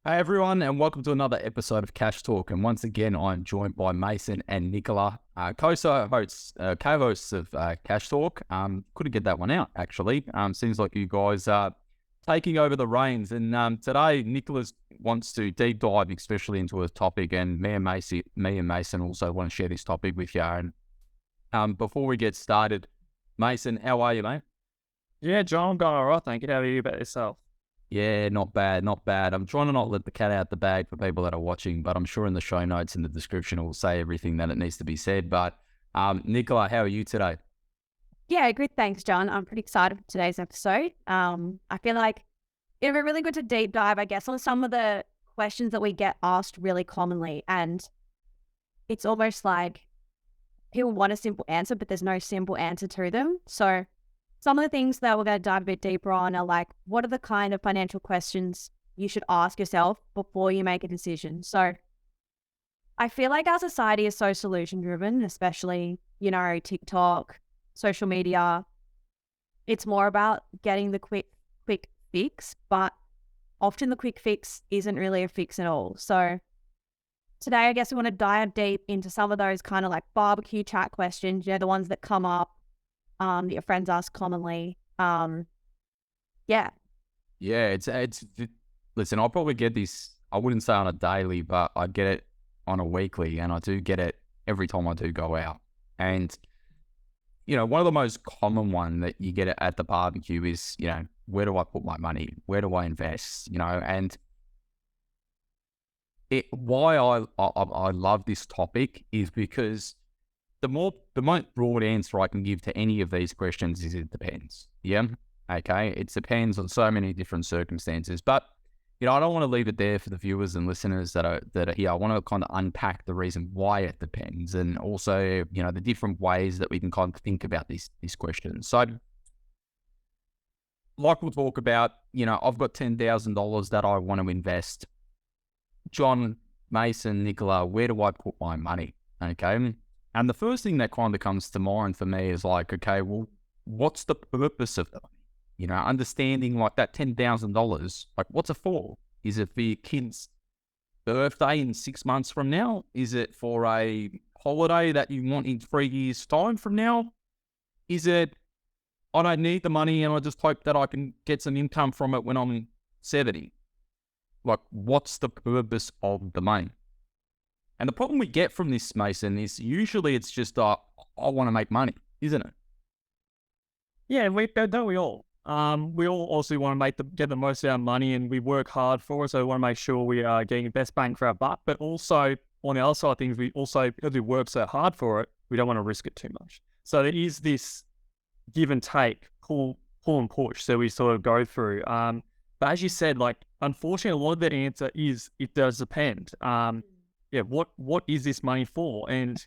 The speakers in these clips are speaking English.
Hey everyone, and welcome to another episode of Cash Talk. And once again, I'm joined by Mason and Nicola, co-hosts of Cash Talk. Couldn't get that one out actually. Seems like you guys are taking over the reins. And today, Nicola wants to deep dive, especially into a topic, and me and Mason also want to share this topic with you. And before we get started, Mason, how are you, mate? Yeah, John, I'm going all right, thank you. How are you about yourself? Yeah, not bad, not bad. I'm trying to not let the cat out the bag for people that are watching, but I'm sure in the show notes in the description it will say everything that it needs to be said. But Nicola, how are you today? Yeah, good. Thanks, John. I'm pretty excited for today's episode. I feel like it'll be really good to deep dive, I guess, on some of the questions that we get asked really commonly. And it's almost like people want a simple answer, but there's no simple answer to them. So some of the things that we're going to dive a bit deeper on are like, what are the kind of financial questions you should ask yourself before you make a decision? So I feel like our society is so solution driven, especially, TikTok, social media. It's more about getting the quick fix, but often the quick fix isn't really a fix at all. So today, I guess we want to dive deep into some of those kind of like barbecue chat questions, the ones that come up, that your friends ask commonly. Yeah. It's listen, I'll probably get this, I wouldn't say on a daily, but I get it on a weekly, and I do get it every time I do go out. And, one of the most common one that you get at the barbecue is, where do I put my money? Where do I invest? And why I love this topic is because the most broad answer I can give to any of these questions is it depends. Yeah. Okay. It depends on so many different circumstances, but I don't want to leave it there for the viewers and listeners that are here. I want to kind of unpack the reason why it depends, and also, the different ways that we can kind of think about these questions. So like we'll talk about, I've got $10,000 that I want to invest. John, Mason, Nicola, where do I put my money? Okay. And the first thing that kind of comes to mind for me is like, okay, well, what's the purpose of that? Understanding like that $10,000, like what's it for? Is it for your kid's birthday in 6 months from now? Is it for a holiday that you want in 3 years' time from now? Is it, I don't need the money and I just hope that I can get some income from it when I'm 70? Like, what's the purpose of the money? And the problem we get from this, Mason, is usually it's just, I want to make money, isn't it? Yeah, don't we all? We all also want to get the most out of money, and we work hard for it. So we want to make sure we are getting the best bang for our buck. But also on the other side of things, we also, because we work so hard for it, we don't want to risk it too much. So there is this give and take, pull and push. So we sort of go through. But as you said, like, unfortunately, a lot of the answer is it does depend. What is this money for? And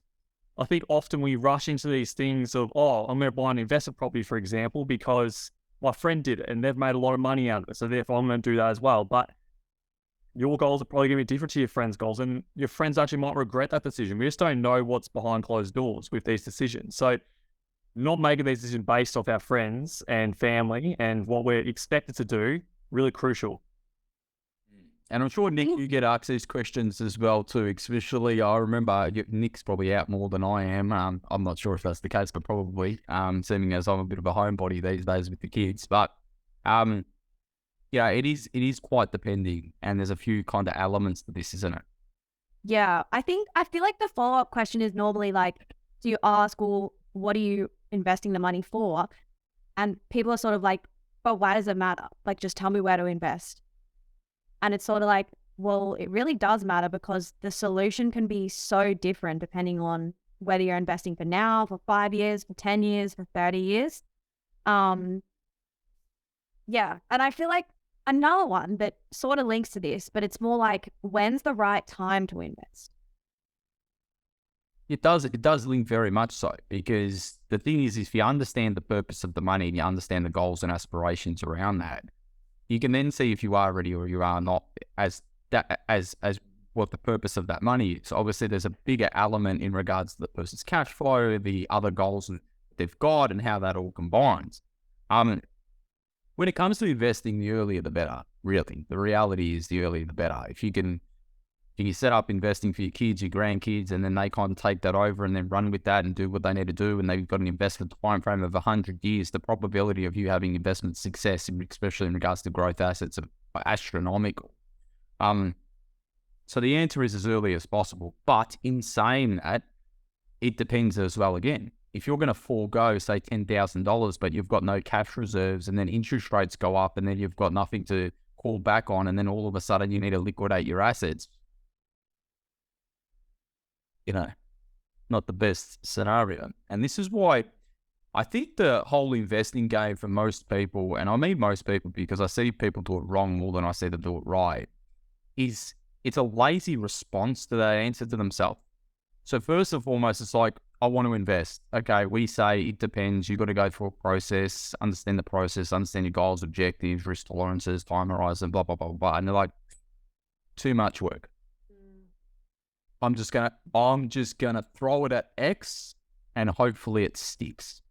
I think often we rush into these things of, I'm going to buy an investment property, for example, because my friend did it and they've made a lot of money out of it. So therefore I'm going to do that as well. But your goals are probably going to be different to your friends' goals, and your friends actually might regret that decision. We just don't know what's behind closed doors with these decisions. So not making these decisions based off our friends and family and what we're expected to do, really crucial. And I'm sure, Nick, you get asked these questions as well too, especially I remember Nick's probably out more than I am. I'm not sure if that's the case, but probably, seeming as I'm a bit of a homebody these days with the kids. But it is quite depending, and there's a few kind of elements to this, isn't it? Yeah, I feel like the follow-up question is normally like, do you ask, well, what are you investing the money for? And people are sort of like, but why does it matter? Like, just tell me where to invest. And it's sort of like, well, it really does matter, because the solution can be so different depending on whether you're investing for now, for 5 years, for 10 years, for 30 years. And I feel like another one that sort of links to this, but it's more like, when's the right time to invest? It does link very much so, because the thing is, if you understand the purpose of the money and you understand the goals and aspirations around that, you can then see if you are ready or you are not as what the purpose of that money is. Obviously, there's a bigger element in regards to the person's cash flow, the other goals that they've got, and how that all combines. When it comes to investing, the earlier the better. really. The reality is the earlier the better. If you set up investing for your kids, your grandkids, and then they kind of take that over and then run with that and do what they need to do, and they've got an investment time frame of 100 years, the probability of you having investment success, especially in regards to growth assets, are astronomical. So the answer is as early as possible. But in saying that, it depends as well again. If you're going to forego, say, $10,000, but you've got no cash reserves, and then interest rates go up, and then you've got nothing to call back on, and then all of a sudden you need to liquidate your assets, not the best scenario. And this is why I think the whole investing game for most people, and I mean most people because I see people do it wrong more than I see them do it right, is it's a lazy response to that answer to themselves. So first and foremost, it's like, I want to invest. Okay, we say it depends. You've got to go through a process, understand the process, understand your goals, objectives, risk tolerances, time horizon, blah, blah, blah, blah. And they're like, too much work. I'm just gonna throw it at X and hopefully it sticks.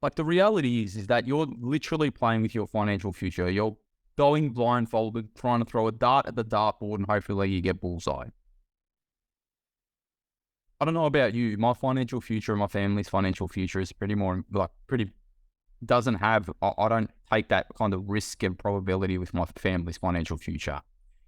Like, the reality is that you're literally playing with your financial future. You're going blindfolded, trying to throw a dart at the dartboard and hopefully you get bullseye. I don't know about you. My financial future and my family's financial future is doesn't have, I don't take that kind of risk and probability with my family's financial future.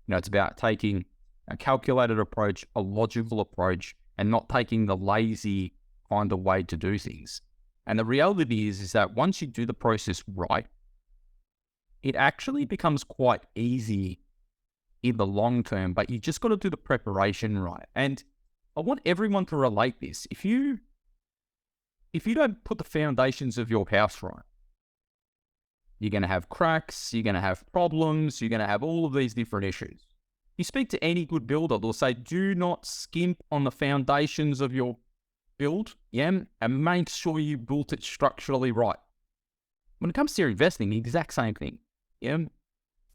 It's about taking a calculated approach, a logical approach, and not taking the lazy kind of way to do things. And the reality is that once you do the process right, it actually becomes quite easy in the long term, but you just got to do the preparation right. And I want everyone to relate this. If you don't put the foundations of your house right, you're going to have cracks, you're going to have problems, you're going to have all of these different issues. You speak to any good builder, they'll say, do not skimp on the foundations of your build, and make sure you built it structurally right. When it comes to your investing, the exact same thing.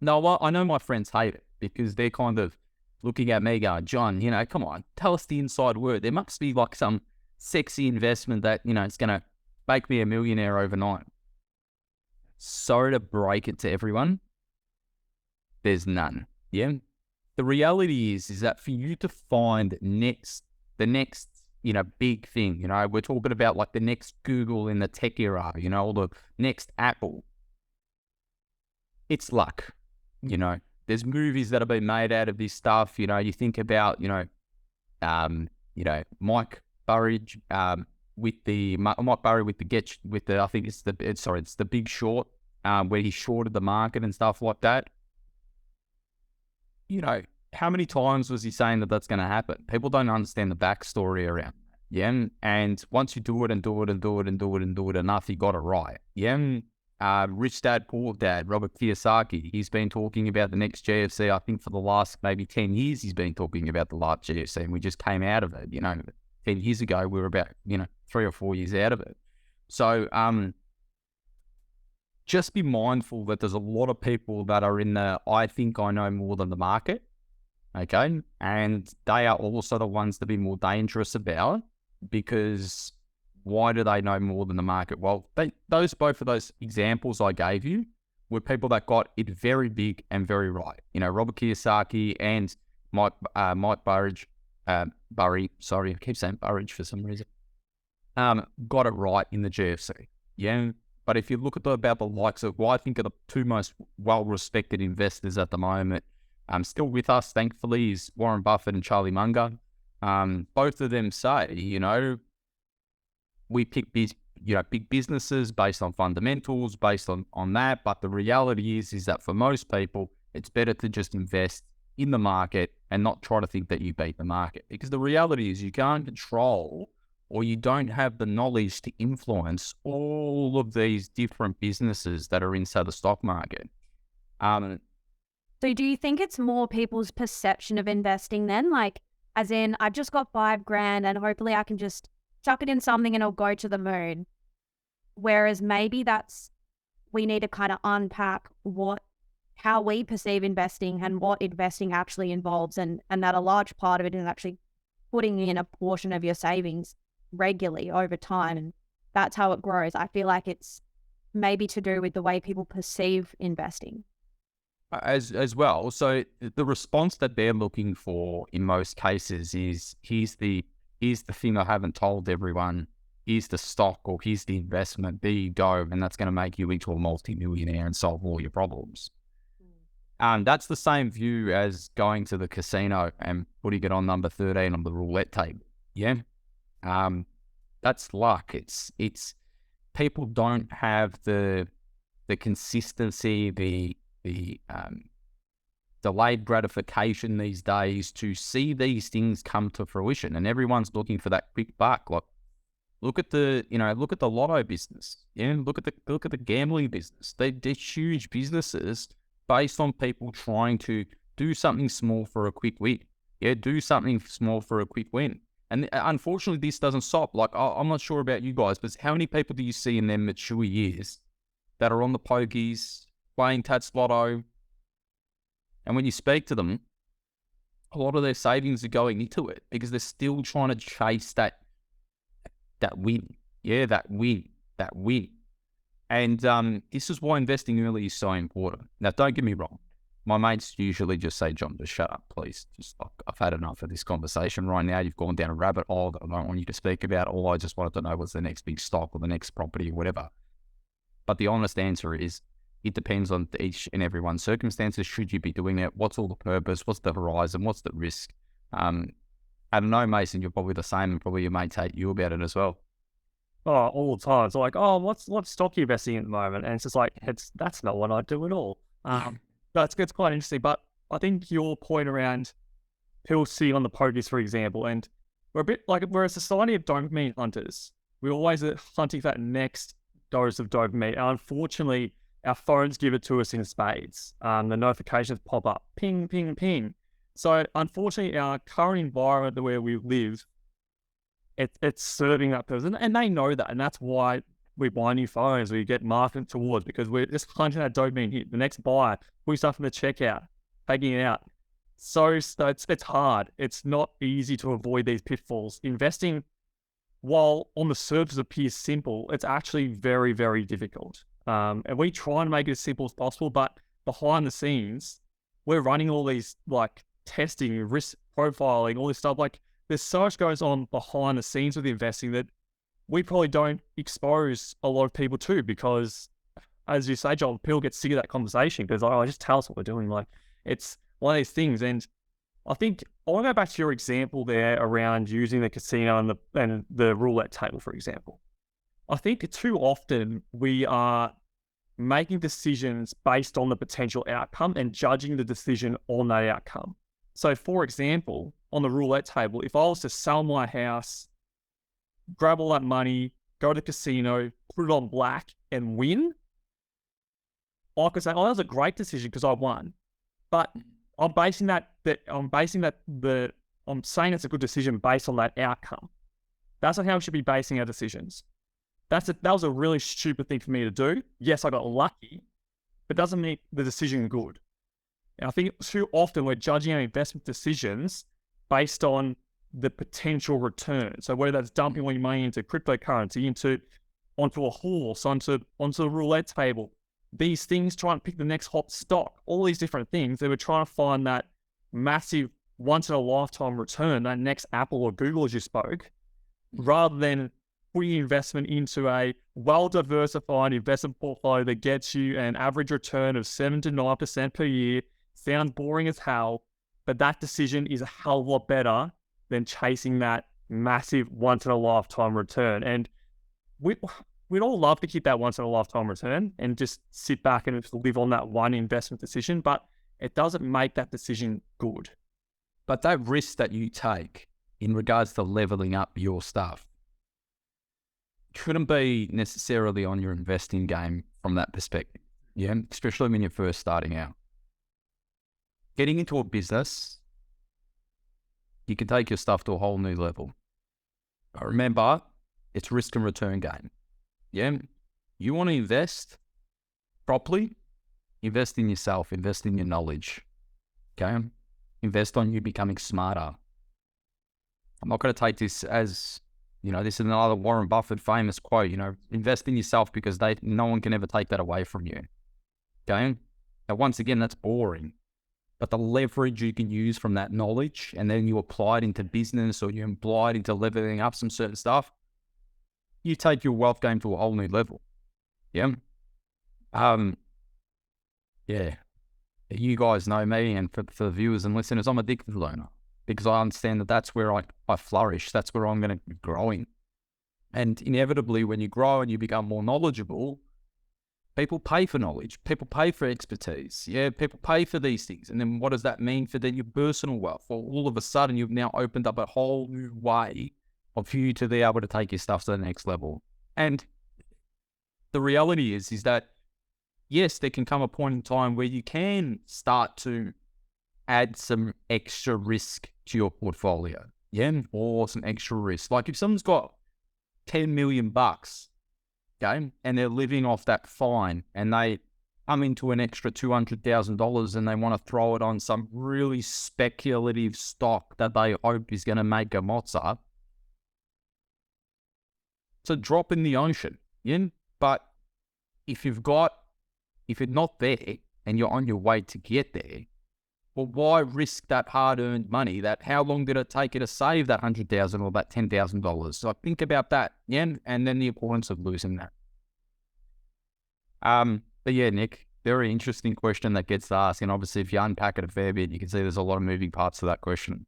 Now, I know my friends hate it because they're kind of looking at me going, John, come on, tell us the inside word. There must be like some sexy investment that, it's going to make me a millionaire overnight. Sorry to break it to everyone. There's none. The reality is that for you to find the next, big thing, we're talking about like the next Google in the tech era, or the next Apple. It's luck, There's movies that have been made out of this stuff. You think about, Mike Burridge with the I think it's the Big Short, where he shorted the market and stuff like that. How many times was he saying that that's going to happen? People don't understand the backstory around that. And once you do it and do it and do it and do it and do it enough, you got it right. Rich Dad, Poor Dad, Robert Kiyosaki, he's been talking about the next GFC, I think for the last maybe 10 years, he's been talking about the last GFC, and we just came out of it. 10 years ago, we were about, 3 or 4 years out of it. So, just be mindful that there's a lot of people that are in the, I think I know more than the market, okay? And they are also the ones to be more dangerous about, because why do they know more than the market? Well, both of those examples I gave you were people that got it very big and very right. Robert Kiyosaki and Mike Burridge, I keep saying Burridge for some reason, got it right in the GFC. But if you look at about the likes of, I think are the two most well-respected investors at the moment, still with us, thankfully, is Warren Buffett and Charlie Munger. Both of them say, we pick these, big businesses based on fundamentals, based on that. But the reality is that for most people, it's better to just invest in the market and not try to think that you beat the market. Because the reality is you can't control, or you don't have the knowledge to influence all of these different businesses that are inside the stock market. So do you think it's more people's perception of investing then? Like, as in, I've just got $5,000 and hopefully I can just chuck it in something and it'll go to the moon. Whereas maybe we need to kind of unpack how we perceive investing and what investing actually involves, and that a large part of it is actually putting in a portion of your savings regularly over time, and that's how it grows. I feel like it's maybe to do with the way people perceive investing. as well. So the response that they're looking for in most cases is, here's the thing I haven't told everyone, here's the stock, or here's the investment, there you go, and that's going to make you into a multi-millionaire and solve all your problems. That's the same view as going to the casino and putting it on number 13 on the roulette table. Yeah. That's luck. It's people don't have the consistency, the delayed gratification these days to see these things come to fruition, and everyone's looking for that quick buck. Like, look at the lotto business. Yeah, look at the gambling business. They're huge businesses based on people trying to do something small for a quick win. Yeah, do something small for a quick win. And unfortunately, this doesn't stop. Like, I'm not sure about you guys, but how many people do you see in their mature years that are on the pokies, playing Tats Lotto, and when you speak to them, a lot of their savings are going into it because they're still trying to chase that win. Yeah, that win. And this is why investing early is so important. Now, don't get me wrong. My mates usually just say, John, just shut up, please. Just, I've had enough of this conversation right now. You've gone down a rabbit hole that I don't want you to speak about. All I just wanted to know was the next big stock or the next property or whatever. But the honest answer is, it depends on each and everyone's circumstances. Should you be doing it? What's all the purpose? What's the horizon? What's the risk? I don't know, Mason, you're probably the same, and probably your mates hate you about it as well. Oh, all the time. It's like, oh, what stock are you investing in at the moment? And it's just like, that's not what I do at all. That's quite interesting. But I think your point around people sitting on the pokies, for example, and we're a society of dopamine hunters. We're always hunting for that next dose of dopamine. And unfortunately, our phones give it to us in spades. The notifications pop up, ping, ping, ping. So unfortunately, our current environment where we live, it's serving that person, and they know that, and that's why we buy new phones, we get marketed towards, because we're just hunting that dopamine hit, the next buy, putting stuff in the checkout, taking it out. So it's hard. It's not easy to avoid these pitfalls. Investing, while on the surface appears simple, it's actually very, very difficult. And we try to make it as simple as possible, but behind the scenes, we're running all these like testing, risk profiling, all this stuff. Like, there's so much goes on behind the scenes with investing that we probably don't expose a lot of people to, because, as you say, John, people get sick of that conversation because, oh, just tell us what we're doing. Like, it's one of these things. And I think I want to go back to your example there around using the casino and the roulette table, for example. I think too often we are making decisions based on the potential outcome and judging the decision on that outcome. So, for example, on the roulette table, if I was to sell my house, grab all that money, go to the casino, put it on black and win, I could say, oh, that was a great decision because I won. But I'm saying it's a good decision based on that outcome. That's not how we should be basing our decisions. That was a really stupid thing for me to do. Yes, I got lucky, but doesn't make the decision good. And I think too often we're judging our investment decisions based on the potential return. So whether that's dumping all your money into cryptocurrency, onto a horse, onto the roulette table, these things, trying to pick the next hot stock, all these different things, they were trying to find that massive once-in-a-lifetime return, that next Apple or Google, as you spoke, rather than putting investment into a well-diversified investment portfolio that gets you an average return of 7 to 9% per year. Sounds boring as hell, but that decision is a hell of a lot better than chasing that massive once-in-a-lifetime return. And we'd all love to keep that once-in-a-lifetime return and just sit back and just live on that one investment decision, but it doesn't make that decision good. But that risk that you take in regards to leveling up your stuff shouldn't be necessarily on your investing game from that perspective. Yeah, especially when you're first starting out. Getting into a business, you can take your stuff to a whole new level. But remember, it's risk and return game. Yeah, you want to invest properly, invest in yourself, invest in your knowledge. Okay, invest on you becoming smarter. I'm not going to take this as, this is another Warren Buffett famous quote, invest in yourself because no one can ever take that away from you. Okay? Now, once again, that's boring. But the leverage you can use from that knowledge, and then you apply it into business, or you apply it into leveling up some certain stuff, you take your wealth game to a whole new level. Yeah. Yeah. You guys know me, and for the viewers and listeners, I'm a addictive learner because I understand that that's where I flourish. That's where I'm going to be growing. And inevitably, when you grow and you become more knowledgeable, people pay for knowledge. People pay for expertise. Yeah, people pay for these things. And then what does that mean for then your personal wealth? Well, all of a sudden, you've now opened up a whole new way of you to be able to take your stuff to the next level. And the reality is that, yes, there can come a point in time where you can start to add some extra risk to your portfolio. Yeah, or some extra risk. Like if someone's got 10 million bucks, okay, and they're living off that fine, and they come into an extra $200,000 and they want to throw it on some really speculative stock that they hope is going to make a mozza. It's a drop in the ocean, yeah. But if you're not there and you're on your way to get there, well, why risk that hard-earned money? That how long did it take you to save that $100,000 or that $10,000? So think about that, yeah, and then the importance of losing that. But yeah, Nick, very interesting question that gets asked, and obviously, if you unpack it a fair bit, you can see there's a lot of moving parts to that question.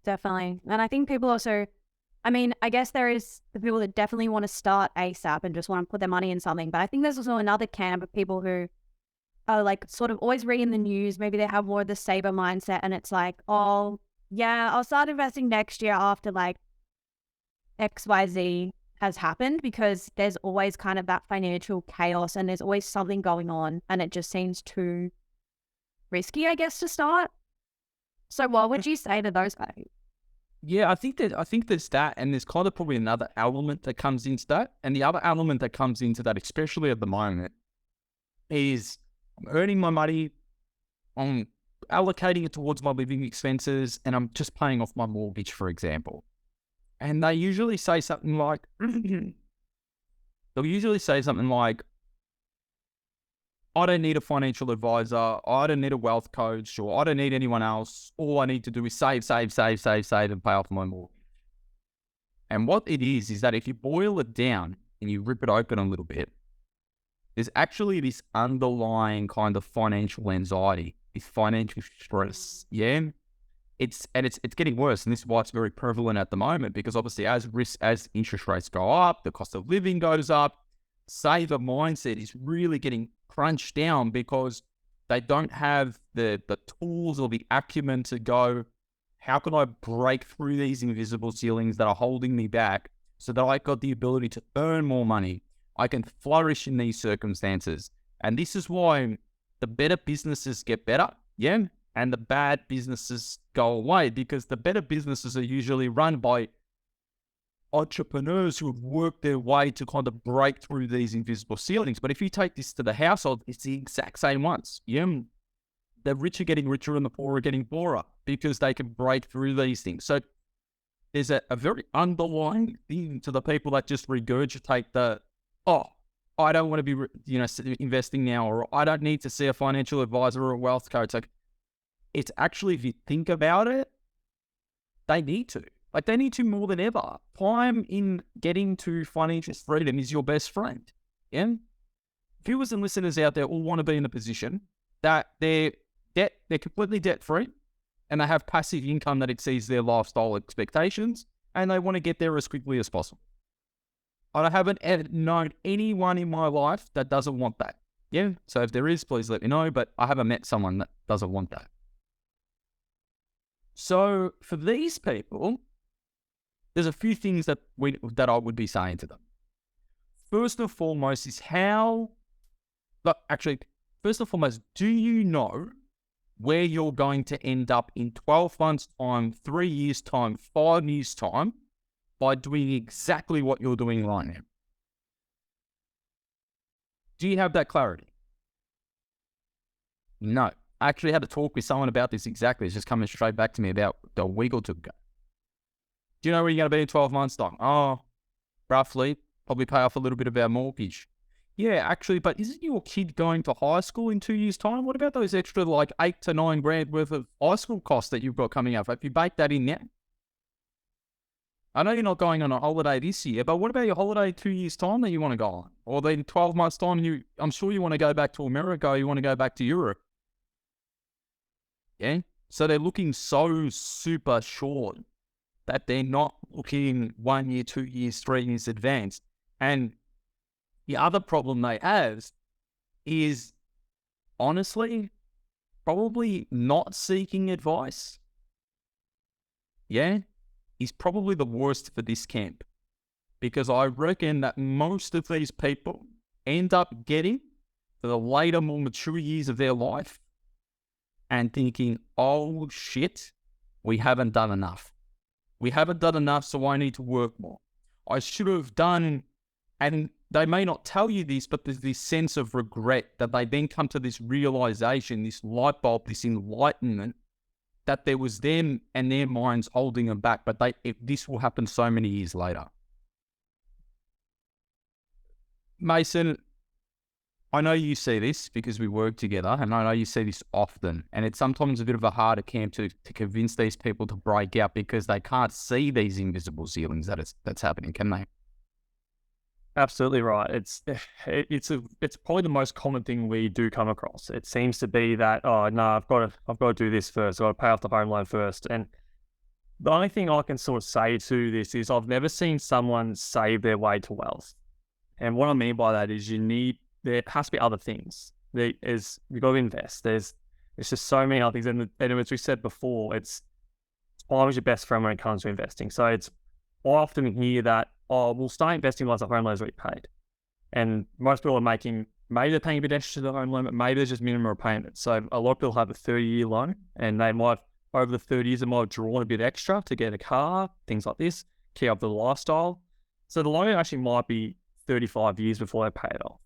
Definitely, and I think people also, I mean, I guess there is the people that definitely want to start ASAP and just want to put their money in something, but I think there's also another camp of people who are like sort of always reading the news. Maybe they have more of the saver mindset, and it's like, oh yeah, I'll start investing next year after like XYZ has happened, because there's always kind of that financial chaos and there's always something going on, and it just seems too risky, I guess, to start. So what would you say to those guys? Yeah, I think there's that, and there's kind of probably another element that comes into that, and the other element that comes into that, especially at the moment, is I'm earning my money, I'm allocating it towards my living expenses, and I'm just paying off my mortgage, for example. And they usually say something like, I don't need a financial advisor, I don't need a wealth coach, or I don't need anyone else. All I need to do is save, and pay off my mortgage. And what it is that if you boil it down and you rip it open a little bit, there's actually this underlying kind of financial anxiety, this financial stress, yeah? It's getting worse, and this is why it's very prevalent at the moment, because obviously as interest rates go up, the cost of living goes up, saver mindset is really getting crunched down because they don't have the tools or the acumen to go, how can I break through these invisible ceilings that are holding me back so that I got the ability to earn more money? I can flourish in these circumstances. And this is why the better businesses get better, yeah? And the bad businesses go away, because the better businesses are usually run by entrepreneurs who have worked their way to kind of break through these invisible ceilings. But if you take this to the household, it's the exact same ones. Yeah, the rich are getting richer and the poor are getting poorer because they can break through these things. So there's a very underlying thing to the people that just regurgitate I don't want to be, investing now, or I don't need to see a financial advisor or a wealth coach. Like, it's actually, if you think about it, they need to. Like, they need to more than ever. Time in getting to financial freedom is your best friend. Yeah? Viewers and listeners out there all want to be in a position that they're completely debt-free, and they have passive income that exceeds their lifestyle expectations, and they want to get there as quickly as possible. I haven't known anyone in my life that doesn't want that. Yeah? So if there is, please let me know, but I haven't met someone that doesn't want that. So for these people, there's a few things that I would be saying to them. First and foremost is first and foremost, do you know where you're going to end up in 12 months' time, 3 years' time, 5 years' time by doing exactly what you're doing right now? Do you have that clarity? No. I actually had a talk with someone about this exactly. It's just coming straight back to me about a week or two ago. Do you know where you're going to be in 12 months' time? Oh, roughly, probably pay off a little bit of our mortgage. yeah, actually, but isn't your kid going to high school in 2 years' time? What about those extra like 8 to 9 grand worth of high school costs that you've got coming up? Have you baked that in yet? I know you're not going on a holiday this year, but what about your holiday in 2 years' time that you want to go on? Or then 12 months' time, I'm sure you want to go back to America, you want to go back to Europe. Yeah? So they're looking so super short that they're not looking 1 year, 2 years, 3 years advanced. And the other problem they have is, honestly, probably not seeking advice. Yeah? Is probably the worst for this camp, because I reckon that most of these people end up getting to the later, more mature years of their life and thinking, oh shit, we haven't done enough. We haven't done enough, so I need to work more. I should have done, and they may not tell you this, but there's this sense of regret that they then come to this realization, this light bulb, this enlightenment, that there was them and their minds holding them back, but this will happen so many years later. Mason, I know you see this because we work together, and I know you see this often, and it's sometimes a bit of a harder camp to convince these people to break out because they can't see these invisible ceilings that's happening, can they? Absolutely right. It's probably the most common thing we do come across. It seems to be that, oh no, I've got to do this first. I've got to pay off the home loan first. And the only thing I can sort of say to this is I've never seen someone save their way to wealth. And what I mean by that is there has to be other things. You've got to invest. There's just so many other things. And as we said before, it's time is your best friend when it comes to investing. So I often hear that, oh, we'll start investing once the home loan is repaid. And most people are maybe they're paying a bit extra to the home loan, but maybe there's just minimum repayment. So a lot of people have a 30-year loan, and they might, over the 30 years, they might have drawn a bit extra to get a car, things like this, keep up the lifestyle. So the loan actually might be 35 years before they pay it off.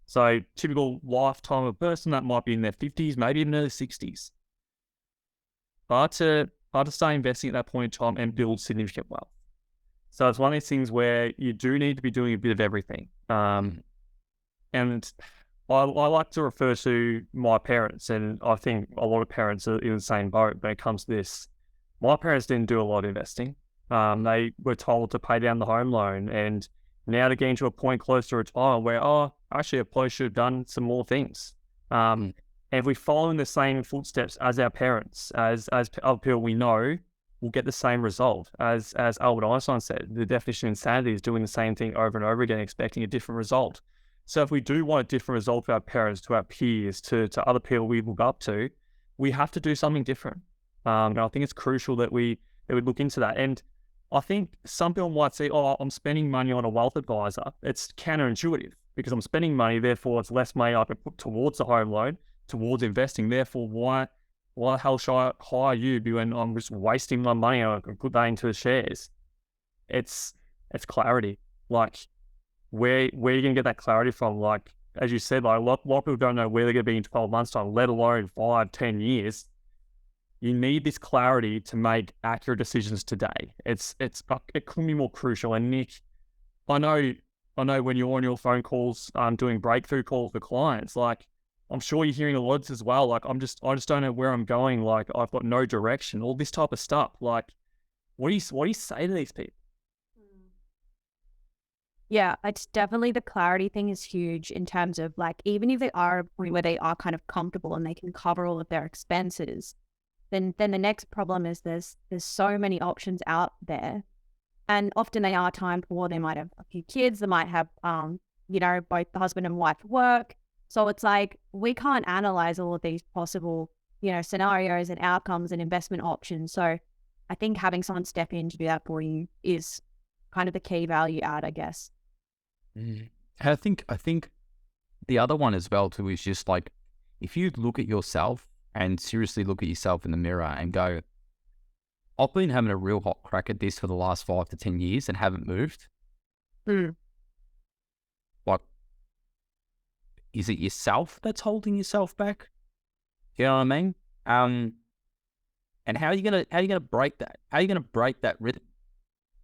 So typical lifetime of a person, that might be in their 50s, maybe even early 60s. Hard to start investing at that point in time and build significant wealth. So it's one of these things where you do need to be doing a bit of everything. And I like to refer to my parents, and I think a lot of parents are in the same boat when it comes to this. My parents didn't do a lot of investing. They were told to pay down the home loan, and now they're getting to a point close to retirement where, actually, I probably should have done some more things. And if we follow in the same footsteps as our parents, as other people we know, we'll get the same result. As Albert Einstein said, the definition of insanity is doing the same thing over and over again, expecting a different result. So if we do want a different result for our parents, to our peers, to other people we look up to, we have to do something different. And I think it's crucial that we look into that. And I think some people might say, I'm spending money on a wealth advisor. It's counterintuitive because I'm spending money, therefore it's less money I can put towards the home loan, towards investing. Therefore, why the hell should I hire you when I'm just wasting my money and I can put that into the shares? It's clarity. Like, where are you going to get that clarity from? Like, as you said, like a lot of people don't know where they're going to be in 12 months time, let alone 5, 10 years. You need this clarity to make accurate decisions today. It couldn't be more crucial. And Nick, I know when you're on your phone calls, doing breakthrough calls for clients, like, I'm sure you're hearing a lot as well. Like, I just don't know where I'm going. Like, I've got no direction, all this type of stuff. Like, what do you say to these people? Yeah, it's definitely, the clarity thing is huge in terms of, like, even if they are at a point where they are kind of comfortable and they can cover all of their expenses, then the next problem is there's so many options out there, and often they are time poor. They might have a few kids. They might have, both the husband and wife work. So it's like, we can't analyze all of these possible, scenarios and outcomes and investment options. So I think having someone step in to do that for you is kind of the key value add, I guess. I think the other one as well too is just like, if you look at yourself and seriously look at yourself in the mirror and go, I've been having a real hot crack at this for the last 5 to 10 years and haven't moved. Like, is it yourself that's holding yourself back? You know what I mean? And how are you gonna break that? How are you gonna break that rhythm?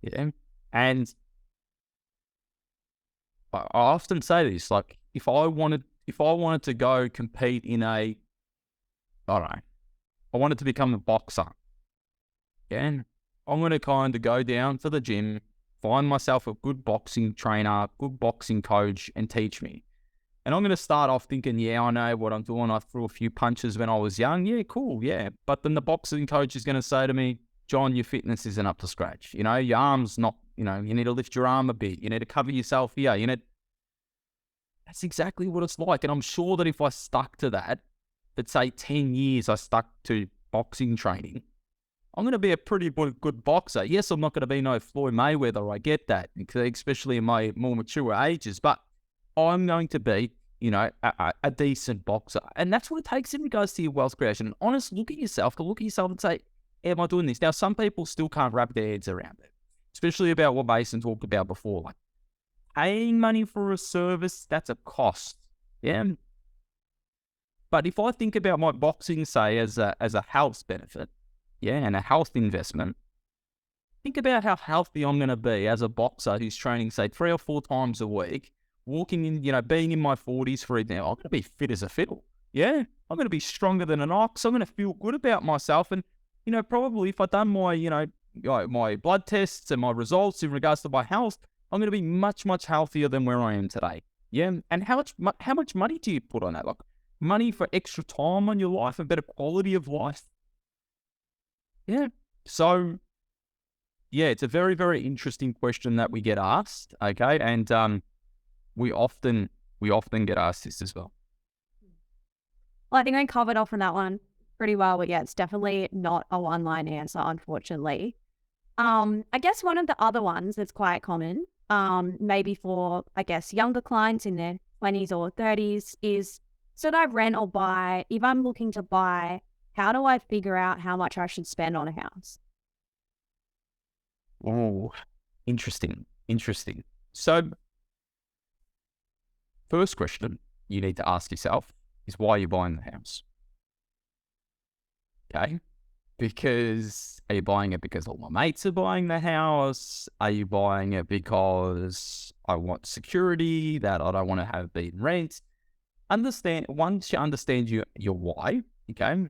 Yeah. And I often say this, like, if I wanted to go compete in I don't know, I wanted to become a boxer. Yeah, I'm going to kind of go down to the gym, find myself a good boxing trainer, good boxing coach, and teach me. And I'm going to start off thinking, yeah, I know what I'm doing. I threw a few punches when I was young. Yeah, cool, yeah. But then the boxing coach is going to say to me, John, your fitness isn't up to scratch. You know, your arm's not, you know, you need to lift your arm a bit. You need to cover yourself here. That's exactly what it's like. And I'm sure that if I stuck to that, let's say 10 years I stuck to boxing training, I'm going to be a pretty good boxer. Yes, I'm not going to be no Floyd Mayweather. I get that, especially in my more mature ages. But I'm going to be, you know, a decent boxer. And that's what it takes in regards to your wealth creation. And honest, look at yourself and say, am I doing this? Now, some people still can't wrap their heads around it, especially about what Mason talked about before. Like paying money for a service, that's a cost. Yeah. But if I think about my boxing, say, as a health benefit, yeah, and a health investment, think about how healthy I'm going to be as a boxer who's training, say, 3 or 4 times a week, walking in, you know, being in my 40s, for example. I'm going to be fit as a fiddle. Yeah, I'm going to be stronger than an ox. I'm going to feel good about myself. And, you know, probably if I've done my, you know, my blood tests and my results in regards to my health, I'm going to be much, much healthier than where I am today. Yeah, and how much money do you put on that? Like money for extra time on your life and better quality of life. Yeah. So, yeah, it's a very, very interesting question that we get asked. Okay, and we often get asked this as well. Well, I think I covered off on that one pretty well, but yeah, it's definitely not a one-line answer, unfortunately. I guess one of the other ones that's quite common, maybe for, I guess, younger clients in their 20s or 30s is, should I rent or buy? If I'm looking to buy, how do I figure out how much I should spend on a house? Oh, interesting. So, first question you need to ask yourself is why you're buying the house. Okay? Because are you buying it because all my mates are buying the house? Are you buying it because I want security that I don't want to have being rent? Once you understand your why, okay,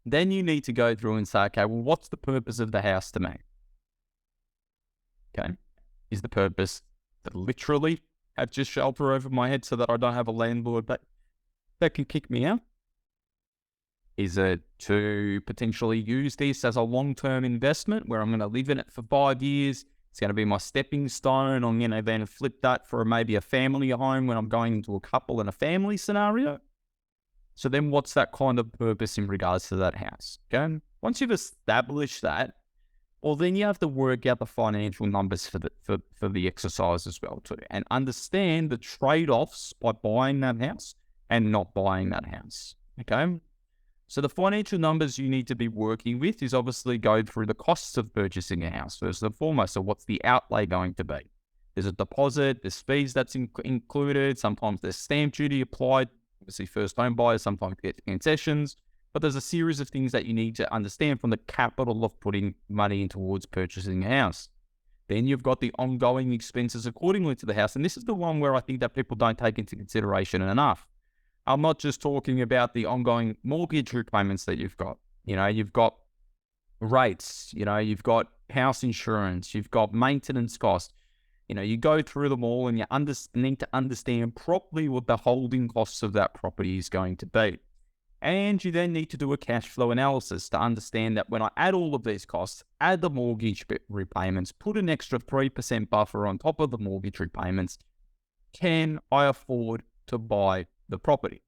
then you need to go through and say, okay, well, what's the purpose of the house to me? Okay. Is the purpose to literally have just shelter over my head so that I don't have a landlord that can kick me out? Is it to potentially use this as a long-term investment where I'm going to live in it for 5 years? It's going to be my stepping stone. I'm going to then flip that for maybe a family home when I'm going into a couple and a family scenario. So then what's that kind of purpose in regards to that house? Okay. Once you've established that, well, then you have to work out the financial numbers for the exercise as well too, and understand the trade-offs by buying that house and not buying that house. Okay. So the financial numbers you need to be working with is obviously go through the costs of purchasing a house first and foremost. So what's the outlay going to be? There's a deposit, there's fees that's included. Sometimes there's stamp duty applied. Obviously, first home buyers sometimes get concessions, but there's a series of things that you need to understand from the capital of putting money in towards purchasing a house. Then you've got the ongoing expenses accordingly to the house. And this is the one where I think that people don't take into consideration enough. I'm not just talking about the ongoing mortgage repayments that you've got. You know, you've got rates, you know, you've got house insurance, you've got maintenance costs. You know, you go through them all and you need to understand properly what the holding costs of that property is going to be. And you then need to do a cash flow analysis to understand that when I add all of these costs, add the mortgage repayments, put an extra 3% buffer on top of the mortgage repayments, can I afford to buy the property?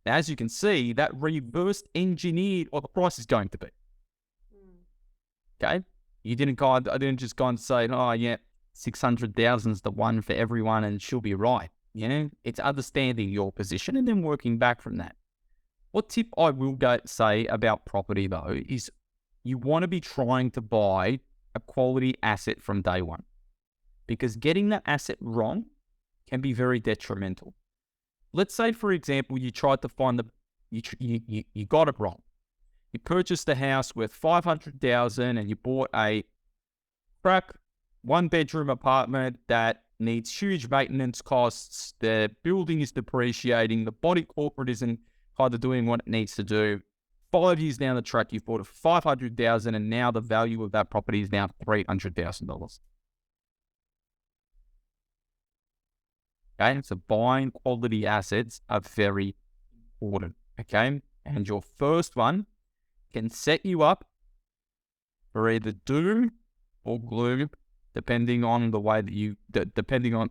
Now, as you can see, that reverse engineered what the price is going to be. Okay? I didn't just go and say, oh yeah, 600,000 is the one for everyone and she'll be right. You know, it's understanding your position and then working back from that. What tip I will say about property though is you want to be trying to buy a quality asset from day one, because getting that asset wrong can be very detrimental. Let's say, for example, you tried to find you got it wrong. You purchased a house worth 500,000 and you bought a crap 1-bedroom apartment that needs huge maintenance costs. The building is depreciating. The body corporate isn't kind of doing what it needs to do. 5 years down the track, you bought it for $500,000, and now the value of that property is now $300,000. Okay, so buying quality assets are very important. Okay, and your first one can set you up for either doom or gloom, depending on the way that you, depending on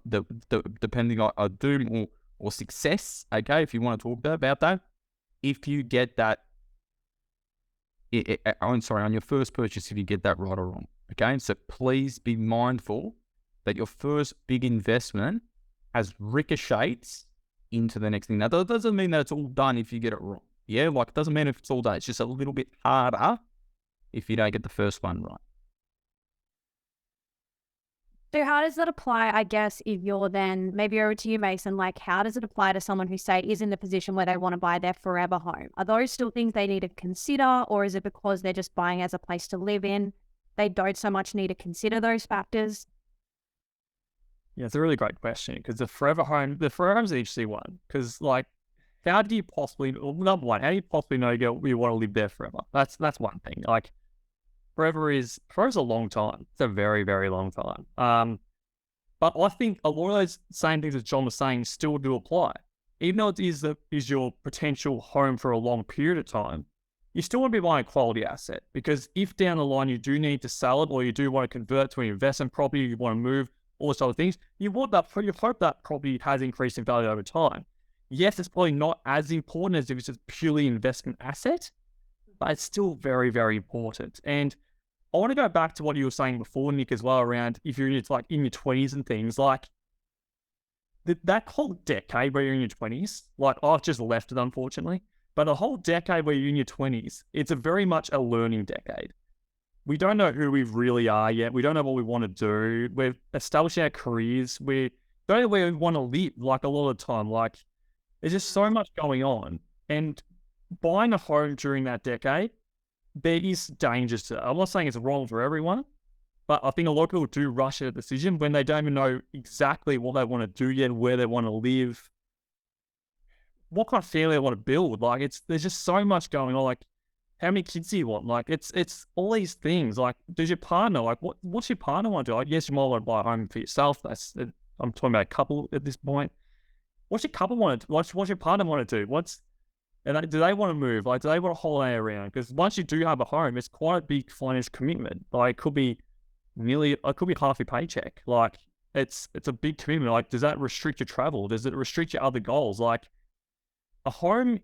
doom or success. Okay, if you want to talk about that, if you get that, I'm sorry, on your first purchase, if you get that right or wrong. Okay, so please be mindful that your first big investment has ricochets into the next thing. Now, that doesn't mean that it's all done if you get it wrong. Yeah, like it doesn't mean if it's all done. It's just a little bit harder if you don't get the first one right. So how does that apply, I guess, if you're then, maybe over to you, Mason, like how does it apply to someone who, say, is in the position where they want to buy their forever home? Are those still things they need to consider, or is it because they're just buying as a place to live in, they don't so much need to consider those factors? Yeah, it's a really great question, because the forever home is an interesting one, because like, how do you possibly, well, number one, how do you possibly know you want to live there forever? That's one thing. Like, forever is a long time. It's a very, very long time. But I think a lot of those same things that John was saying still do apply. Even though it is your potential home for a long period of time, you still want to be buying a quality asset, because if down the line you do need to sell it, or you do want to convert to an investment property, you want to move, all those other things, you hope that property has increased in value over time. Yes, it's probably not as important as if it's just purely investment asset, but it's still very, very important. And I want to go back to what you were saying before, Nick, as well, around if you're in your 20s and things, like that whole decade where you're in your 20s, like I've just left it, unfortunately, but a whole decade where you're in your 20s, it's a very much a learning decade. We don't know who we really are yet. We don't know what we want to do. We're establishing our careers. We don't know where we want to live, like a lot of the time. Like, there's just so much going on. And buying a home during that decade, there is dangers to it. I'm not saying it's wrong for everyone, but I think a lot of people do rush a decision when they don't even know exactly what they want to do yet, where they want to live, what kind of family they want to build. Like, there's just so much going on. Like, how many kids do you want? Like, it's all these things. Like, does your partner, like, what's your partner want to do? Like, yes, you might want to buy a home for yourself. I'm talking about a couple at this point. What's your couple want to do? What's your partner want to do? Do they want to move? Like, do they want to holiday around? Because once you do have a home, it's quite a big finance commitment. Like, it could be half your paycheck. Like, it's a big commitment. Like, does that restrict your travel? Does it restrict your other goals? Like, a home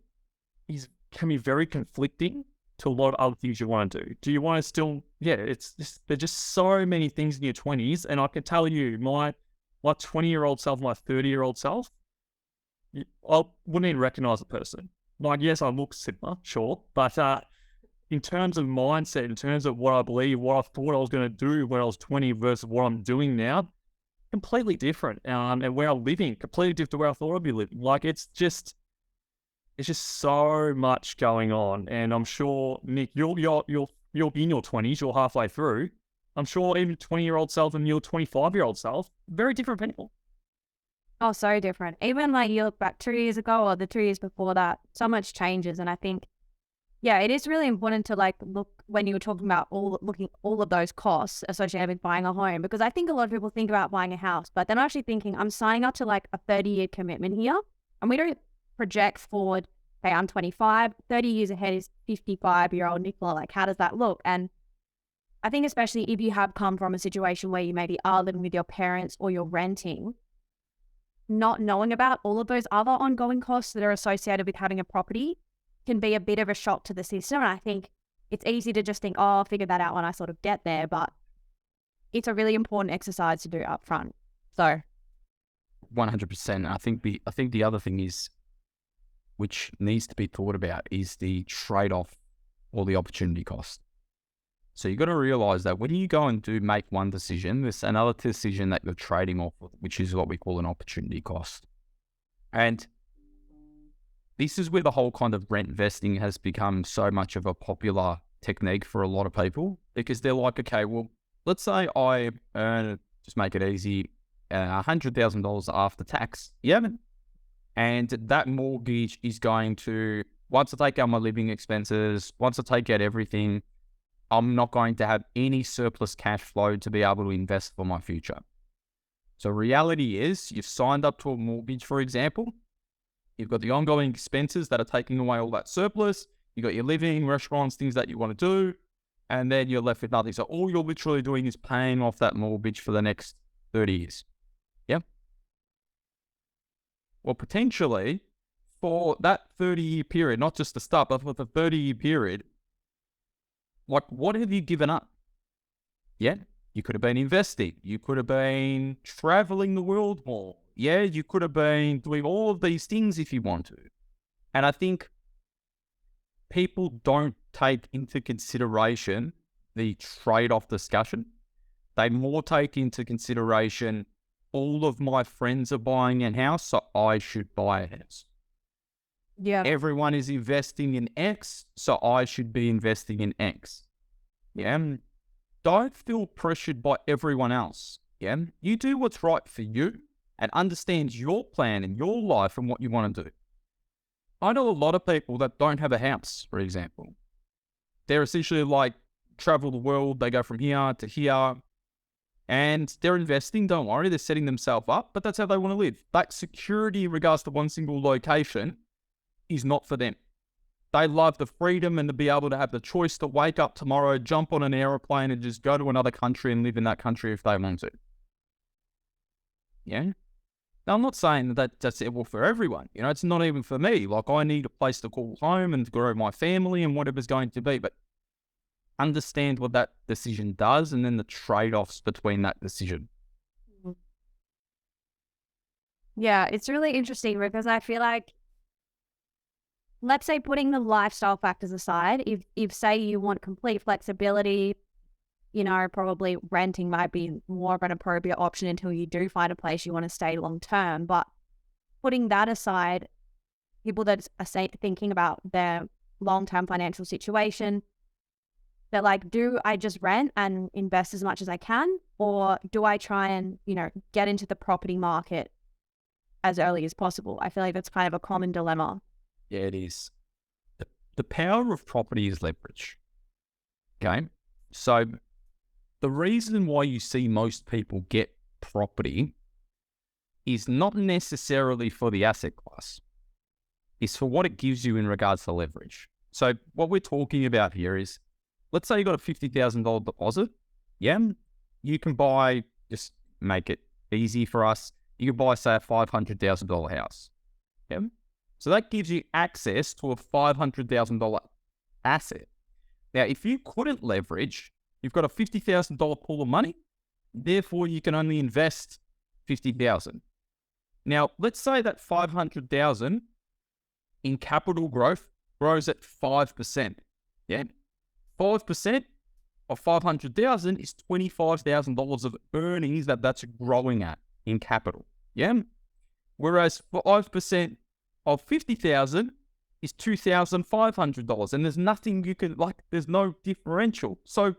can be very conflicting to a lot of other things you want to do. Do you want to still, there's just so many things in your 20s. And I can tell you, my 20-year-old self, my 30-year-old self, I wouldn't even recognize the person. Like, yes, I look similar, sure. But in terms of mindset, in terms of what I believe, what I thought I was going to do when I was 20 versus what I'm doing now, completely different. And where I'm living, completely different to where I thought I'd be living. Like, it's just so much going on. And I'm sure, Nick, you're in your 20s, you're halfway through. I'm sure even 20-year-old self and your 25-year-old self, very different people. Oh, so different. Even like you look back 2 years ago or the 2 years before that, so much changes. And I think, it is really important to like look when you were talking about all of those costs associated with buying a home, because I think a lot of people think about buying a house, but they're not actually thinking, I'm signing up to like a 30-year commitment here. And we don't project forward, okay, I'm 25, 30 years ahead is 55-year-old Nicola. Like, how does that look? And I think especially if you have come from a situation where you maybe are living with your parents or you're renting, not knowing about all of those other ongoing costs that are associated with having a property can be a bit of a shock to the system. And I think it's easy to just think, oh, I'll figure that out when I sort of get there. But it's a really important exercise to do up front. So 100%. I think the other thing is, which needs to be thought about, is the trade-off or the opportunity cost. So you've got to realize that when you go and make one decision, there's another decision that you're trading off with, which is what we call an opportunity cost. And this is where the whole kind of rent vesting has become so much of a popular technique for a lot of people, because they're like, okay, well, let's say I earn, just make it easy, $100,000 after tax. Yeah. And that mortgage is going to, once I take out my living expenses, once I take out everything, I'm not going to have any surplus cash flow to be able to invest for my future. So reality is, you've signed up to a mortgage, for example. You've got the ongoing expenses that are taking away all that surplus. You've got your living, restaurants, things that you want to do, and then you're left with nothing. So all you're literally doing is paying off that mortgage for the next 30 years. Yeah. Well, potentially, for that 30-year period, not just the start, but for the 30-year period, like, what have you given up? Yeah, you could have been investing. You could have been traveling the world more. Yeah, you could have been doing all of these things if you want to. And I think people don't take into consideration the trade-off discussion. They more take into consideration, all of my friends are buying a house, so I should buy a house. Yeah. Everyone is investing in X, so I should be investing in X. Yeah. Don't feel pressured by everyone else. Yeah. You do what's right for you and understand your plan and your life and what you want to do. I know a lot of people that don't have a house, for example. They're essentially like travel the world. They go from here to here. And they're investing, don't worry, they're setting themselves up, but that's how they want to live. That security in regards to one single location is not for them. They love the freedom and to be able to have the choice to wake up tomorrow, jump on an aeroplane and just go to another country and live in that country if they want to. Yeah? Now, I'm not saying that that's it for everyone. You know, it's not even for me. Like, I need a place to call home and to grow my family and whatever's going to be, but understand what that decision does and then the trade-offs between that decision. Yeah, it's really interesting because I feel like, let's say putting the lifestyle factors aside, if say you want complete flexibility, you know, probably renting might be more of an appropriate option until you do find a place you want to stay long term. But putting that aside, people that are thinking about their long-term financial situation, they're like, do I just rent and invest as much as I can? Or do I try and, you know, get into the property market as early as possible? I feel like that's kind of a common dilemma. Yeah, it is. The power of property is leverage. Okay? So the reason why you see most people get property is not necessarily for the asset class. It's for what it gives you in regards to leverage. So what we're talking about here is, let's say you got a $50,000 deposit. Yeah, you can buy, just make it easy for us, you can buy, say, a $500,000 house. Yeah. So that gives you access to a $500,000 asset. Now, if you couldn't leverage, you've got a $50,000 pool of money, therefore you can only invest $50,000. Now, let's say that $500,000 in capital growth grows at 5%. Yeah. 5% of 500,000 is $25,000 of earnings that's growing at in capital. Yeah. Whereas 5% of 50,000 is $2,500, and there's nothing you can, like, there's no differential. So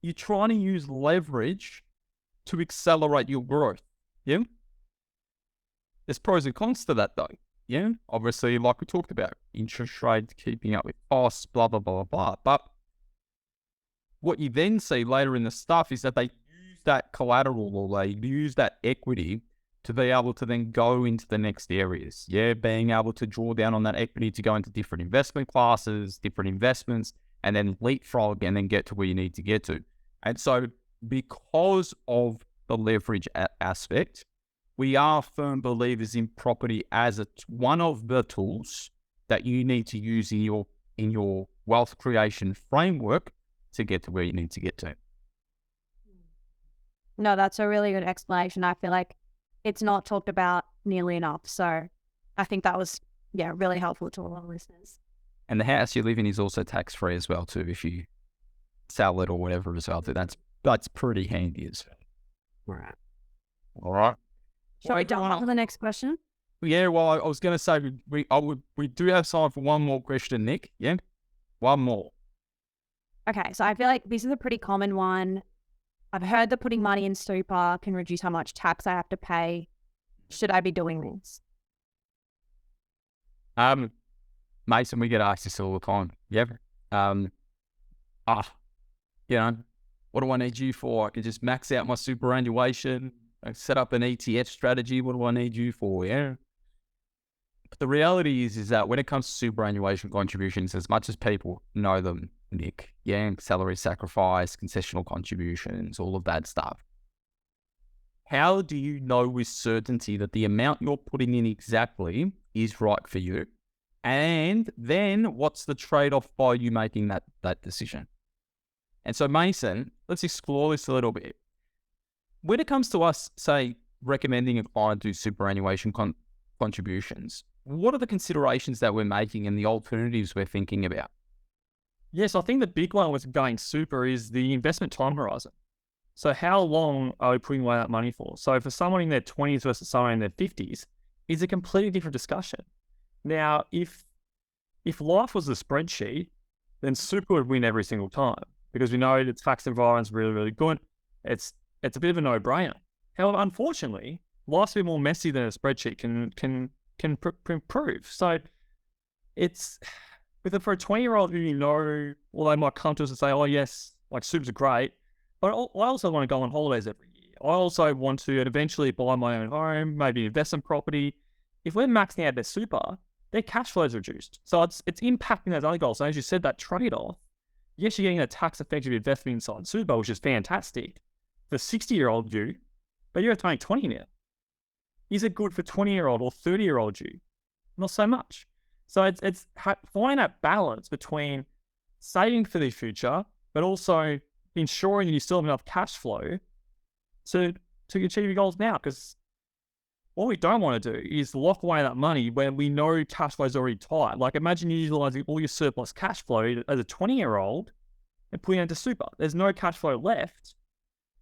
you're trying to use leverage to accelerate your growth. Yeah. There's pros and cons to that though. Yeah. Obviously, like we talked about, interest rates, keeping up with costs, blah, blah, blah, blah. But what you then see later in the stuff is that they use that collateral, or they use that equity to be able to then go into the next areas. Yeah, being able to draw down on that equity to go into different investment classes, different investments, and then leapfrog and then get to where you need to get to. And so because of the leverage aspect, we are firm believers in property as one of the tools that you need to use in your wealth creation framework to get to where you need to get to. No, that's a really good explanation. I feel like it's not talked about nearly enough. So I think that was, really helpful to all our listeners. And the house you live in is also tax-free as well too, if you sell it or whatever as well. That's pretty handy as well. All right. Shall we jump on to the next question? Yeah, well, I was going to say, we do have time for one more question, Nick. Yeah? One more. Okay, so I feel like this is a pretty common one. I've heard that putting money in super can reduce how much tax I have to pay. Should I be doing this? Mason, we get asked this all the time. Yeah. You know, what do I need you for? I can just max out my superannuation, set up an ETF strategy. What do I need you for? Yeah. But the reality is that when it comes to superannuation contributions, as much as people know them, Nick, yeah, salary sacrifice, concessional contributions, all of that stuff, how do you know with certainty that the amount you're putting in exactly is right for you? And then what's the trade-off by you making that decision? And so, Mason, let's explore this a little bit. When it comes to us, say, recommending a client do superannuation contributions, what are the considerations that we're making and the alternatives we're thinking about? Yes, I think the big one with going super is the investment time horizon. So how long are we putting away that money for? So for someone in their 20s versus someone in their 50s, is a completely different discussion. Now, if life was a spreadsheet, then super would win every single time because we know its tax environment's really, really good. It's a bit of a no-brainer. However, unfortunately, life's a bit more messy than a spreadsheet can prove. So it's for a 20-year-old who well, they might come to us and say, oh yes, like super's great, but I also want to go on holidays every year. I also want to eventually buy my own home, maybe invest in property. If we're maxing out their super, their cash flow is reduced. So it's impacting those other goals. So as you said, that trade-off, yes, you're getting a tax-effective investment inside super, which is fantastic for 60-year-old you, but you're turning 20 now. Is it good for 20-year-old or 30-year-old you? Not so much. So it's finding that balance between saving for the future, but also ensuring that you still have enough cash flow to achieve your goals now. Because what we don't want to do is lock away that money when we know cash flow is already tight. Like imagine you utilizing all your surplus cash flow as a 20-year-old and putting it into super. There's no cash flow left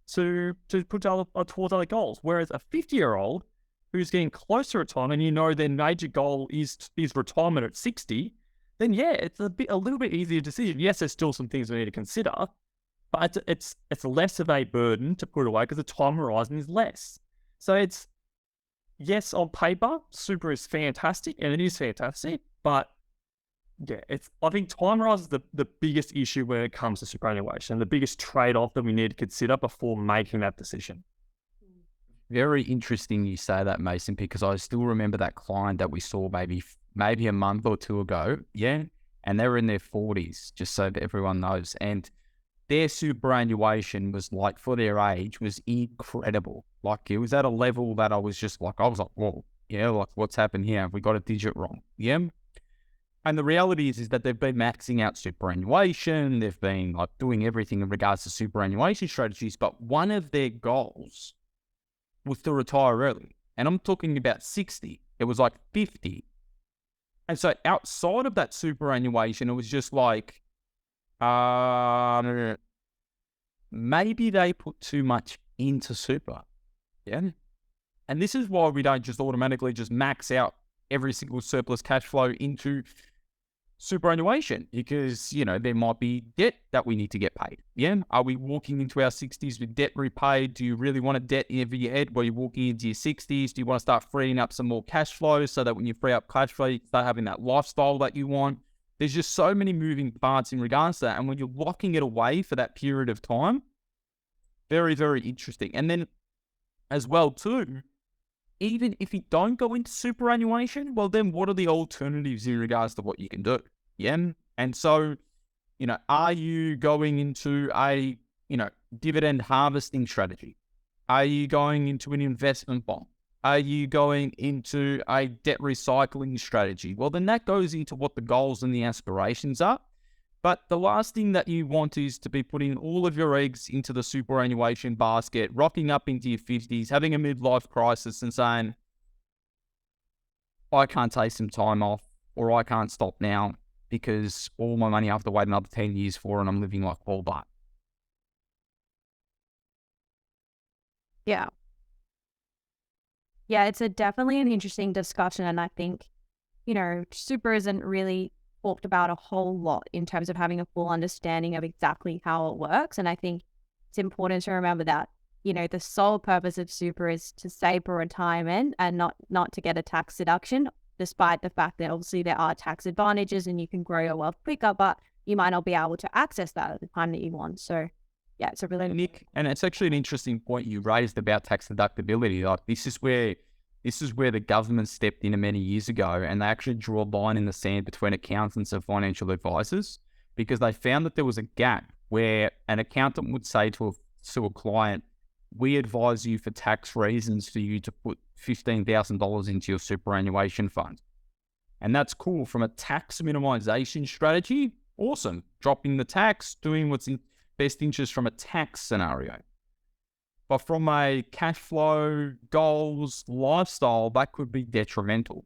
to put towards other goals. Whereas a 50-year-old who's getting closer to retirement, and you know their major goal is retirement at 60, then yeah, it's a little bit easier decision. Yes, there's still some things we need to consider, but it's less of a burden to put away because the time horizon is less. So it's, yes, on paper, super is fantastic, and it is fantastic, but yeah, I think time horizon is the biggest issue when it comes to superannuation, the biggest trade-off that we need to consider before making that decision. Very interesting you say that, Mason, because I still remember that client that we saw maybe a month or two ago, yeah, and they were in their 40s, just so that everyone knows, and their superannuation was like, for their age, was incredible. Like it was at a level that I was like, whoa, yeah, like what's happened here? Have we got a digit wrong? Yeah. And the reality is that they've been maxing out superannuation. They've been like doing everything in regards to superannuation strategies, but one of their goals was to retire early. And I'm talking about 60. It was like 50. And so outside of that superannuation, it was just like, maybe they put too much into super. Yeah. And this is why we don't just automatically just max out every single surplus cash flow into superannuation, because, there might be debt that we need to get paid. Yeah. Are we walking into our 60s with debt repaid? Do you really want a debt over your head while you're walking into your 60s? Do you want to start freeing up some more cash flow so that when you free up cash flow, you start having that lifestyle that you want? There's just so many moving parts in regards to that. And when you're locking it away for that period of time, very, very interesting. And then as well too, even if you don't go into superannuation, well then what are the alternatives in regards to what you can do? Yeah. And so, are you going into a, dividend harvesting strategy? Are you going into an investment bond? Are you going into a debt recycling strategy? Well, then that goes into what the goals and the aspirations are. But the last thing that you want is to be putting all of your eggs into the superannuation basket, rocking up into your 50s, having a midlife crisis and saying, I can't take some time off, or I can't stop now because all my money I have to wait another 10 years for and I'm living like Paul Butt. Yeah. Yeah, it's definitely an interesting discussion. And I think, super isn't really talked about a whole lot in terms of having a full understanding of exactly how it works. And I think it's important to remember that, the sole purpose of super is to save for retirement and not to get a tax deduction, despite the fact that obviously there are tax advantages and you can grow your wealth quicker, but you might not be able to access that at the time that you want. So yeah, it's a really Nick, and it's actually an interesting point you raised about tax deductibility. Like this is where the government stepped in many years ago, and they actually drew a line in the sand between accountants and financial advisors, because they found that there was a gap where an accountant would say to a client, we advise you for tax reasons for you to put $15,000 into your superannuation fund. And that's cool from a tax minimization strategy. Awesome. Dropping the tax, doing what's in best interest from a tax scenario. But from a cash flow, goals, lifestyle, that could be detrimental.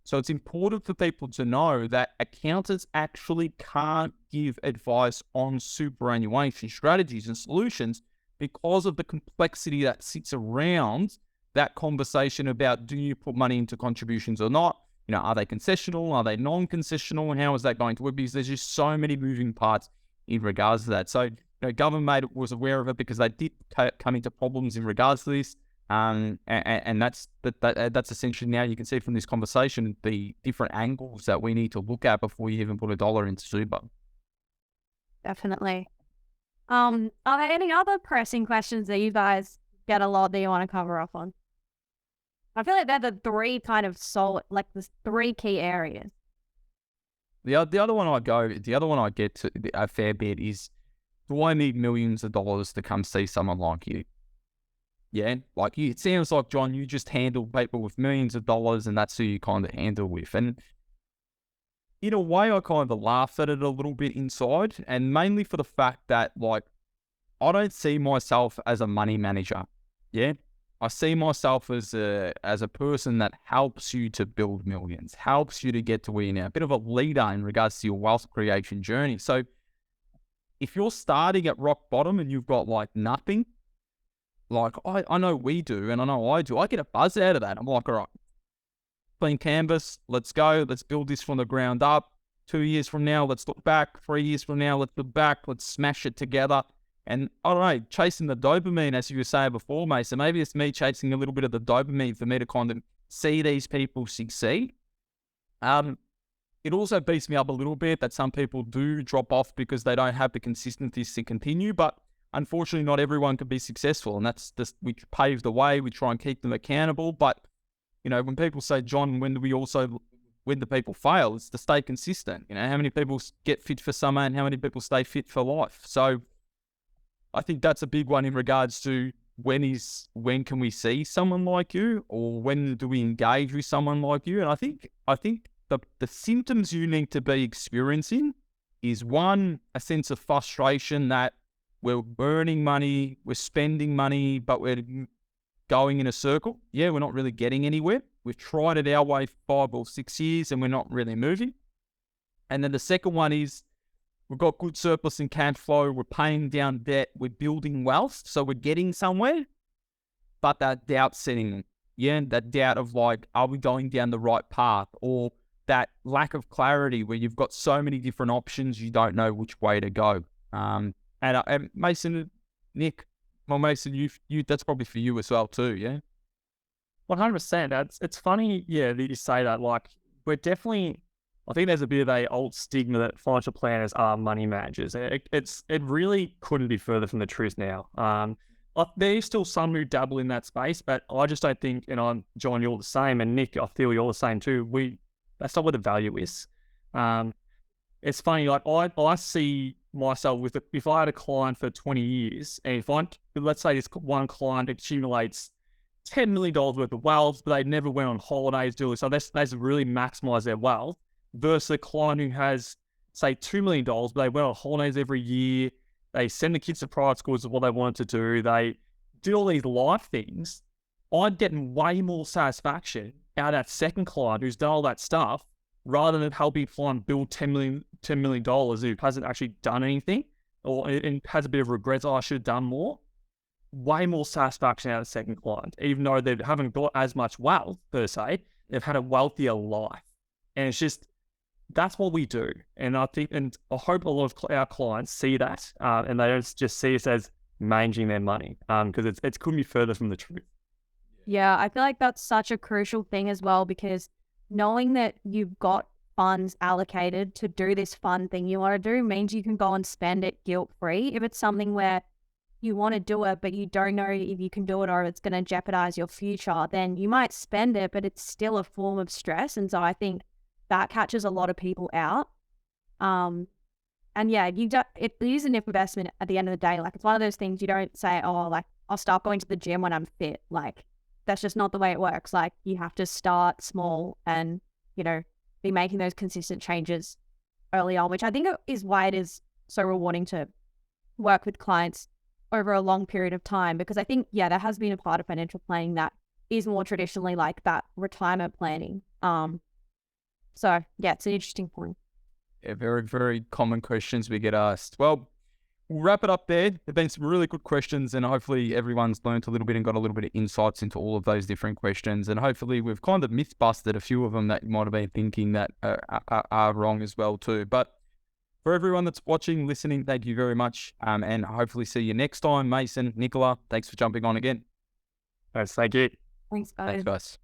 So it's important for people to know that accountants actually can't give advice on superannuation strategies and solutions because of the complexity that sits around that conversation about, do you put money into contributions or not? Are they concessional? Are they non-concessional? And how is that going to work? Because there's just so many moving parts in regards to that. So, government was aware of it because they did come into problems in regards to this. And that's essentially, now you can see from this conversation, the different angles that we need to look at before you even put a dollar into super. Definitely. Are there any other pressing questions that you guys get a lot that you want to cover off on? I feel like they're the three kind of the three key areas. The other one I get to a fair bit is, do I need millions of dollars to come see someone like you? Yeah, like you, it sounds like, John, you just handle people with millions of dollars and that's who you kind of handle with. And in a way, I kind of laugh at it a little bit inside, and mainly for the fact that, like, I don't see myself as a money manager. Yeah, I see myself as a person that helps you to build millions, helps you to get to where you're now, a bit of a leader in regards to your wealth creation journey. So if you're starting at rock bottom and you've got like nothing, like I know we do, and I know I do, I get a buzz out of that. I'm like, all right, clean canvas, let's go, let's build this from the ground up. 2 years from now, let's look back. 3 years from now, let's look back, let's smash it together. And I don't know, chasing the dopamine, as you were saying before, mate. So maybe it's me chasing a little bit of the dopamine for me to kind of see these people succeed. It also beats me up a little bit that some people do drop off because they don't have the consistency to continue. But unfortunately, not everyone can be successful. And that's just, we pave the way. We try and keep them accountable. But, when people say, John, when do people fail? It's to stay consistent. How many people get fit for summer and how many people stay fit for life? So I think that's a big one in regards to when can we see someone like you, or when do we engage with someone like you? And I think the symptoms you need to be experiencing is, one, a sense of frustration that we're burning money, we're spending money, but we're going in a circle. Yeah, we're not really getting anywhere. We've tried it our way for 5 or 6 years and we're not really moving. And then the second one is, we've got good surplus in cash flow, we're paying down debt, we're building wealth, so we're getting somewhere, but that doubt setting in. Yeah, that doubt of like, are we going down the right path? Or that lack of clarity where you've got so many different options, you don't know which way to go. And Mason, Nick, well, Mason, you that's probably for you as well too, yeah? 100%. It's funny, that you say that. Like, we're definitely, I think there's a bit of a old stigma that financial planners are money managers. It really couldn't be further from the truth now. There's still some who dabble in that space, but I just don't think, and John, you're the same, and Nick, I feel you're the same too. That's not where the value is. It's funny, like I see myself with if I had a client for 20 years, and let's say this one client accumulates $10 million worth of wealth, but they never went on holidays, so that's really maximize their wealth, versus a client who has, say, $2 million, but they went on holidays every year, they send the kids to private schools of what they wanted to do, they did all these life things. I'd get way more satisfaction out of that second client who's done all that stuff, rather than helping a client build $10 million who hasn't actually done anything, or and has a bit of regret, I should have done more. Way more satisfaction out of the second client, even though they haven't got as much wealth per se, they've had a wealthier life. And it's just, that's what we do. And I think, and I hope a lot of our clients see that, and they don't just see us as managing their money, because it couldn't be further from the truth. Yeah, I feel like that's such a crucial thing as well, because knowing that you've got funds allocated to do this fun thing you want to do means you can go and spend it guilt-free. If it's something where you want to do it, but you don't know if you can do it or if it's going to jeopardize your future, then you might spend it, but it's still a form of stress. And so I think that catches a lot of people out. And yeah, it is an investment at the end of the day. Like, it's one of those things you don't say, oh, like, I'll start going to the gym when I'm fit. Like, that's just not the way it works. Like, you have to start small and, be making those consistent changes early on, which I think is why it is so rewarding to work with clients over a long period of time. Because I think, there has been a part of financial planning that is more traditionally like that retirement planning. So yeah, it's an interesting point. Yeah, very, very common questions we get asked. Well, we'll wrap it up there. There have been some really good questions, and hopefully everyone's learned a little bit and got a little bit of insights into all of those different questions. And hopefully we've kind of myth busted a few of them that you might have been thinking that are wrong as well too. But for everyone that's watching, listening, thank you very much. And hopefully see you next time. Mason, Nicola, thanks for jumping on again. Thank you. Thanks, guys. Thanks, guys.